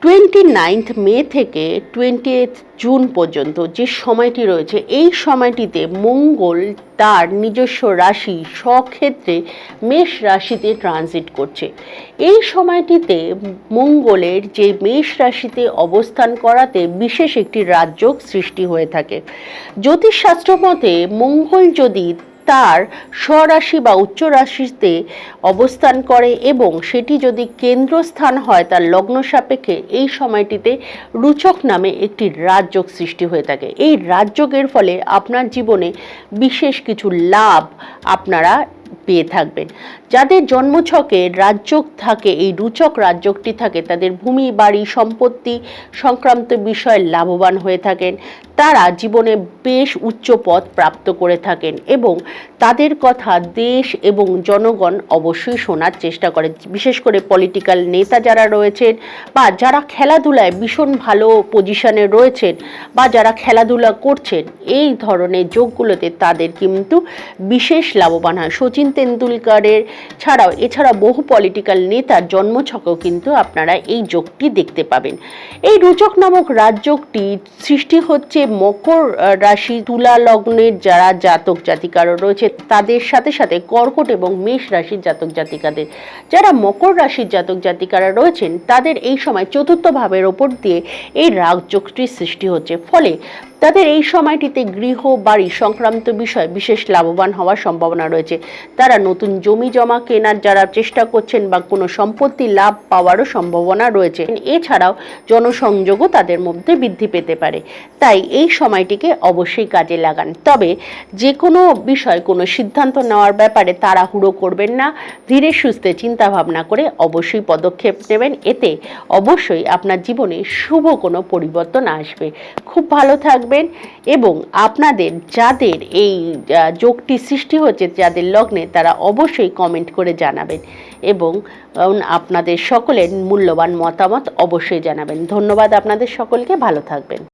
29 মে থেকে 20 জুন পর্যন্ত যে সময়টি রয়েছে, এই সময়টিতে মঙ্গল তার নিজস্ব রাশি স্বক্ষেত্রে মেষ রাশিতে ট্রানজিট করছে। এই সময়টিতে মঙ্গলের যে মেষ রাশিতে অবস্থান করাতে বিশেষ একটি রাজযোগ সৃষ্টি হয়ে থাকে। জ্যোতিষশাস্ত্র মতে মঙ্গল যদি তার স্বরাশি বা উচ্চ রাশিতে অবস্থান করে এবং সেটি যদি কেন্দ্রস্থান হয় তার লগ্ন সাপেক্ষে, এই সময়টিতে রুচক নামে একটি রাজযোগ সৃষ্টি হয়ে থাকে। এই রাজযোগের ফলে আপনার জীবনে বিশেষ কিছু লাভ আপনারা পেয়ে থাকবেন। যাদের জন্মছকে রাজযোগ থাকে, এই রুচক রাজযোগটি থাকে, তাদের ভূমি বাড়ি সম্পত্তি সংক্রান্ত বিষয়ে লাভবান হয়ে থাকেন। তারা জীবনে বেশ উচ্চ পদ প্রাপ্ত করে থাকেন এবং তাদের কথা দেশ এবং জনগণ অবশ্যই শোনার চেষ্টা করে। বিশেষ করে পলিটিক্যাল নেতা যারা রয়েছেন বা যারা খেলাধুলায় ভীষণ ভালো পজিশনে রয়েছেন বা যারা খেলাধুলা করছেন, এই ধরনের যোগগুলোতে তাদের কিন্তু বিশেষ লাভবান হয়। সচিন তেন্ডুলকারের এছাড়া বহু পলিটিক্যাল নেতার জন্মছকেও কিন্তু আপনারা এই যোগটি দেখতে পাবেন। এই রুচক নামক রাজযোগটি সৃষ্টি হচ্ছে মকর রাশি তুলা লগ্নের যারা জাতক জাতিকারা রয়েছে তাদের সাথে সাথে কর্কট এবং মেষ রাশির জাতক জাতিকাদের। যারা মকর রাশির জাতক জাতিকারা রয়েছেন তাদের এই সময় চতুর্থ ভাবের ওপর দিয়ে এই রাজযোগটির সৃষ্টি হচ্ছে, ফলে তাদের এই সময়টিতে গৃহ বাড়ি সংক্রান্ত বিষয়ে বিশেষ লাভবান হওয়ার সম্ভাবনা রয়েছে। তারা নতুন জমি জমা কেনার যারা চেষ্টা করছেন বা কোনো সম্পত্তি লাভ পাওয়ারও সম্ভাবনা রয়েছে। এছাড়াও জনসংযোগও তাদের মধ্যে বৃদ্ধি পেতে পারে। তাই এই সময়টিকে অবশ্যই কাজে লাগান। তবে যে কোনো বিষয় কোনো সিদ্ধান্ত নেওয়ার ব্যাপারে তাড়াহুড়ো করবেন না, ধীরে সুস্থে চিন্তা ভাবনা করে অবশ্যই পদক্ষেপ নেবেন। এতে অবশ্যই আপনার জীবনে শুভ কোনো পরিবর্তন আসবে। খুব ভালো থাকবেন এবং আপনাদের যাদের এই যোগটি সৃষ্টি হচ্ছে যাদের লগ্নে, তারা অবশ্যই কমেন্ট করে জানাবেন এবং আপনাদের সকলের মূল্যবান মতামত অবশ্যই জানাবেন। ধন্যবাদ আপনাদের সকলকে, ভালো থাকবেন।